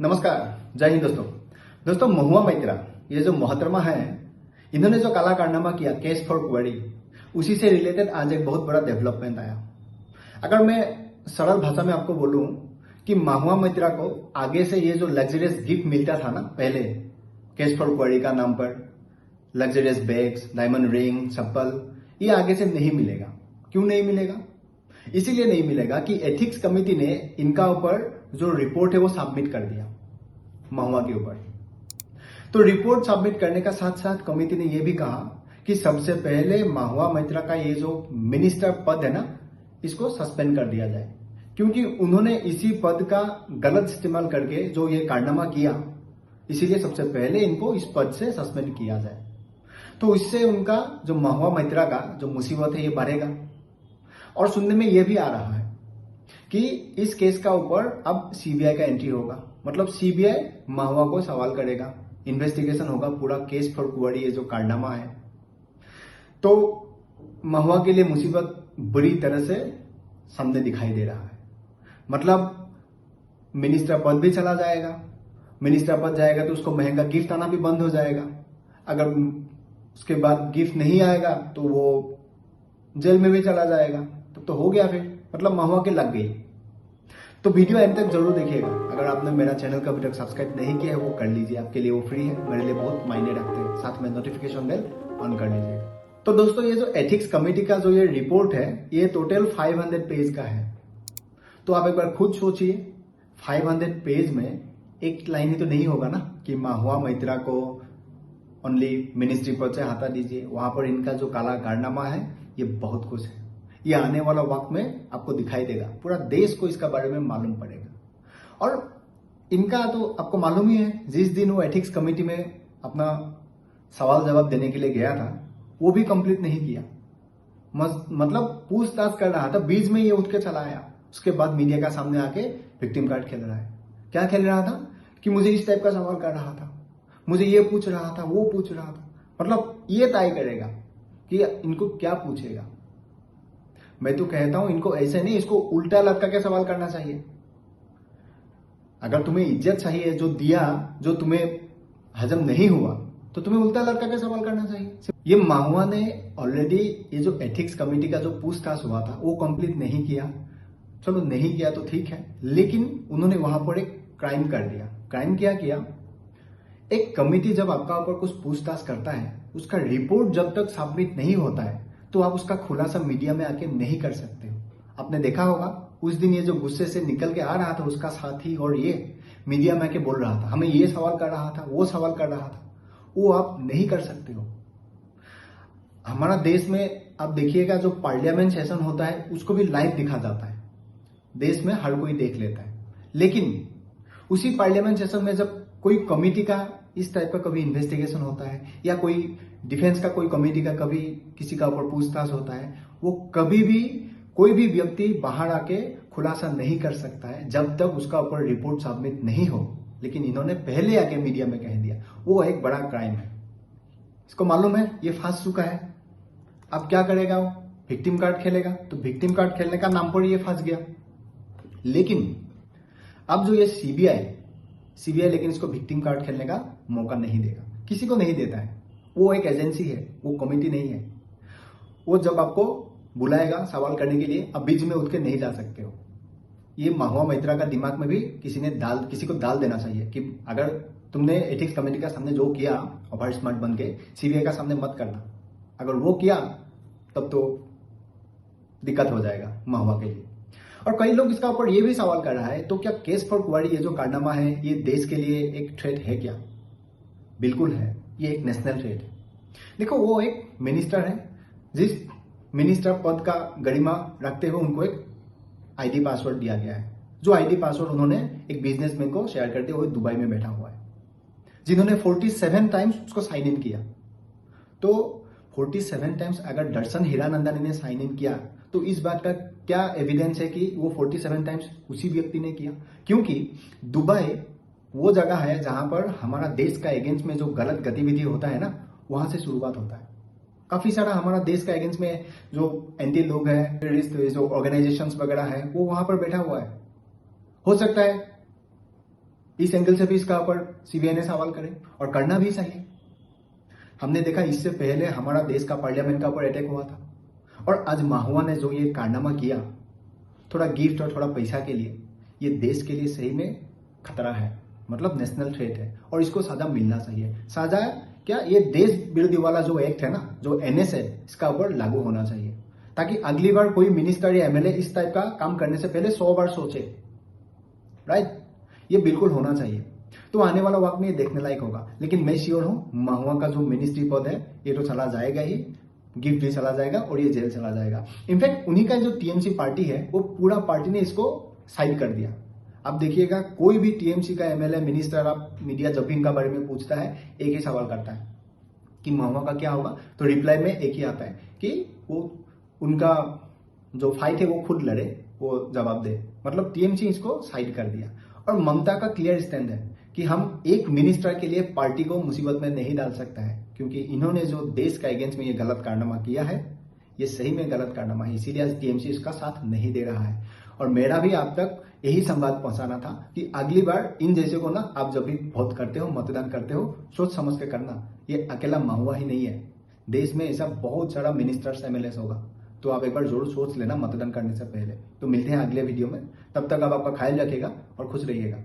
नमस्कार, जय हिंद दोस्तों महुआ मैत्रा ये जो मोहतरमा है, इन्होंने जो काला कारनामा किया केस फॉर क्वेरी, उसी से रिलेटेड आज एक बहुत बड़ा डेवलपमेंट आया। अगर मैं सरल भाषा में आपको बोलूं कि महुआ मैत्रा को आगे से ये जो लग्जरियस गिफ्ट मिलता था ना पहले केस फॉर क्वेरी का नाम पर, लग्जरियस बैग्स, डायमंड रिंग, चप्पल, ये आगे से नहीं मिलेगा। क्यों नहीं मिलेगा? इसीलिए नहीं मिलेगा कि एथिक्स कमेटी ने इनका ऊपर जो रिपोर्ट है वो सबमिट कर दिया महुआ के ऊपर। तो रिपोर्ट सबमिट करने का साथ साथ कमेटी ने यह भी कहा कि सबसे पहले महुआ मैत्रा का ये जो मिनिस्टर पद है ना, इसको सस्पेंड कर दिया जाए, क्योंकि उन्होंने इसी पद का गलत इस्तेमाल करके जो ये कारनामा किया, इसीलिए सबसे पहले इनको इस पद से सस्पेंड किया जाए। तो इससे उनका जो महुआ मैत्रा का जो मुसीबत है ये बढ़ेगा। और सुनने में यह भी आ रहा है कि इस केस का ऊपर अब सीबीआई का एंट्री होगा, मतलब सीबीआई महुआ को सवाल करेगा, इन्वेस्टिगेशन होगा पूरा केस फॉर क्वेरी ये जो कारनामा है। तो महुआ के लिए मुसीबत बुरी तरह से सामने दिखाई दे रहा है। मतलब मिनिस्टर पद भी चला जाएगा, मिनिस्टर पद जाएगा तो उसको महंगा गिफ्ट आना भी बंद हो जाएगा। अगर उसके बाद गिफ्ट नहीं आएगा तो वो जेल में भी चला जाएगा। तो हो गया फिर, मतलब महुआ के लग गई। तो वीडियो एंड तक जरूर देखिएगा। अगर आपने मेरा चैनल का अभी तक सब्सक्राइब नहीं किया है वो कर लीजिए, आपके लिए वो फ्री है, मेरे लिए बहुत मायने रखते हैं। साथ में नोटिफिकेशन बेल ऑन कर लीजिएगा। तो दोस्तों ये जो एथिक्स कमेटी का जो ये रिपोर्ट है ये टोटल 500 पेज का है। तो आप एक बार खुद सोचिए, 500 पेज में एक लाइन ही तो नहीं होगा ना कि महुआ मैत्रा को ओनली मिनिस्ट्री पद से हटा दीजिए। वहां पर इनका जो काला कारनामा है ये बहुत कुछ है। ये आने वाला वक्त में आपको दिखाई देगा, पूरा देश को इसका बारे में मालूम पड़ेगा। और इनका तो आपको मालूम ही है, जिस दिन वो एथिक्स कमेटी में अपना सवाल जवाब देने के लिए गया था वो भी कंप्लीट नहीं किया। मतलब पूछताछ कर रहा था, बीच में ये उठ के चला आया। उसके बाद मीडिया का सामने आके विक्टिम कार्ड खेल रहा है। क्या खेल रहा था कि मुझे इस टाइप का सवाल कर रहा था, मुझे ये पूछ रहा था, वो पूछ रहा था। मतलब ये तय करेगा कि इनको क्या पूछेगा। मैं तो कहता हूं इनको ऐसे नहीं, इसको उल्टा लटका के सवाल करना चाहिए। अगर तुम्हें इज्जत चाहिए, जो दिया, जो तुम्हें हजम नहीं हुआ, तो तुम्हें उल्टा लटका के सवाल करना चाहिए। ये महुआ ने ऑलरेडी ये जो एथिक्स कमेटी का जो पूछताछ हुआ था वो कंप्लीट नहीं किया। चलो नहीं किया तो ठीक है, लेकिन उन्होंने वहां पर एक क्राइम कर दिया। क्राइम क्या किया? एक कमेटी जब आपका ऊपर कुछ पूछताछ करता है, उसका रिपोर्ट जब तक सबमिट नहीं होता है तो आप उसका खुलासा मीडिया में आके नहीं कर सकते हो। आपने देखा होगा उस दिन ये जो गुस्से से निकल के आ रहा था उसका साथी, और ये मीडिया में आके बोल रहा था, हमें ये सवाल कर रहा था, वो सवाल कर रहा था, वो आप नहीं कर सकते हो। हमारा देश में आप देखिएगा जो पार्लियामेंट सेशन होता है उसको भी लाइव दिखा जाता है, देश में हर कोई देख लेता है। लेकिन उसी पार्लियामेंट सेशन में जब कोई कमेटी का इस टाइप का कभी इन्वेस्टिगेशन होता है या कोई डिफेंस का कोई कमेटी का कभी किसी का ऊपर पूछताछ होता है, वो कभी भी कोई भी व्यक्ति बाहर आके खुलासा नहीं कर सकता है जब तक उसका ऊपर रिपोर्ट सबमिट नहीं हो। लेकिन इन्होंने पहले आके मीडिया में कह दिया, वो एक बड़ा क्राइम है। इसको मालूम है, ये फंस चुका है। अब क्या करेगा वो? विक्टिम कार्ड खेलेगा। तो विक्टिम कार्ड खेलने का नाम पर ये फंस गया। लेकिन अब जो ये सीबीआई लेकिन इसको विक्टिम कार्ड खेलने का मौका नहीं देगा, किसी को नहीं देता है। वो एक एजेंसी है, वो कमेटी नहीं है। वो जब आपको बुलाएगा सवाल करने के लिए, अब बीच में उठ के नहीं जा सकते हो। ये महुआ मैत्रा का दिमाग में भी किसी को डाल देना चाहिए कि अगर तुमने एथिक्स कमेटी का सामने जो किया ओवर स्मार्ट बन के, सीबीआई का सामने मत करना। अगर वो किया तब तो दिक्कत हो जाएगा महुआ के लिए। और कई लोग इसका ऊपर ये भी सवाल कर रहा है, तो क्या केस फॉर क्वेरी ये जो कारनामा है ये देश के लिए एक थ्रेट है क्या? बिल्कुल है, ये एक नेशनल थ्रेट है। देखो वो एक मिनिस्टर है, जिस मिनिस्टर पद का गरिमा रखते हुए उनको एक आईडी पासवर्ड दिया गया है, जो आईडी पासवर्ड उन्होंने एक बिजनेसमैन को शेयर करते हुए दुबई में बैठा हुआ है, जिन्होंने 47 टाइम्स उसको साइन इन किया। तो 47 टाइम्स अगर दर्शन हीरानंदानी ने साइन इन किया तो इस बात का क्या एविडेंस है कि वो 47 टाइम्स उसी व्यक्ति ने किया? क्योंकि दुबई वो जगह है जहां पर हमारा देश का एगेंस्ट में जो गलत गतिविधि होता है ना, वहां से शुरुआत होता है। काफी सारा हमारा देश का अगेंस्ट में जो एंटी लोग हैं, टेररिस्ट जो ऑर्गेनाइजेशंस वगैरह है, वो वहां पर बैठा हुआ है। हो सकता है इस एंगल से भी इसका ऊपर सीबीआई ने सवाल करे और करना भी चाहिए। हमने देखा इससे पहले हमारा देश का पार्लियामेंट का ऊपर अटैक हुआ था और आज महुआ ने जो ये कारनामा किया थोड़ा गिफ्ट और थोड़ा पैसा के लिए, ये देश के लिए सही में खतरा है, मतलब नेशनल थ्रेट है और इसको सजा मिलना चाहिए। सजा क्या, ये देश विरोधी वाला जो एक्ट है ना, जो एनएस है, इसका ऊपर लागू होना चाहिए ताकि अगली बार कोई मिनिस्टर या एमएलए इस टाइप का काम करने से पहले 100 बार सोचे। राइट, ये बिल्कुल होना चाहिए। तो आने वाला वक्त में ये देखने लायक होगा, लेकिन मैं श्योर हूं महुआ का जो मिनिस्ट्री पद है ये तो चला जाएगा ही, गिफ्ट भी चला जाएगा और ये जेल चला जाएगा। इनफैक्ट उन्हीं का जो टीएमसी पार्टी है वो पूरा पार्टी ने इसको साइड कर दिया। अब देखिएगा कोई भी टीएमसी का एमएलए, मिनिस्टर, आप मीडिया जब भी इनका बारे में पूछता है एक ही सवाल करता है कि महुआ का क्या होगा, तो रिप्लाई में एक ही आता है कि वो उनका जो फाइट है वो खुद लड़े, वो जवाब दे। मतलब टीएमसी इसको साइड कर दिया। और ममता का क्लियर स्टैंड है कि हम एक मिनिस्टर के लिए पार्टी को मुसीबत में नहीं डाल सकता है, क्योंकि इन्होंने जो देश का अगेंस्ट में ये गलत कारनामा किया है ये सही में गलत कारनामा है, इसीलिए आज टीएमसी इसका साथ नहीं दे रहा है। और मेरा भी आप तक यही संवाद पहुंचाना था कि अगली बार इन जैसे को ना आप जब भी वोट करते हो, मतदान करते हो, सोच समझ के करना। ये अकेला महुआ ही नहीं है, देश में ऐसा बहुत सारा मिनिस्टर्स, एमएलए होगा, तो आप एक बार जरूर सोच लेना मतदान करने से पहले। तो मिलते हैं अगले वीडियो में, तब तक आप आपका ख्याल रखिएगा और खुश रहिएगा।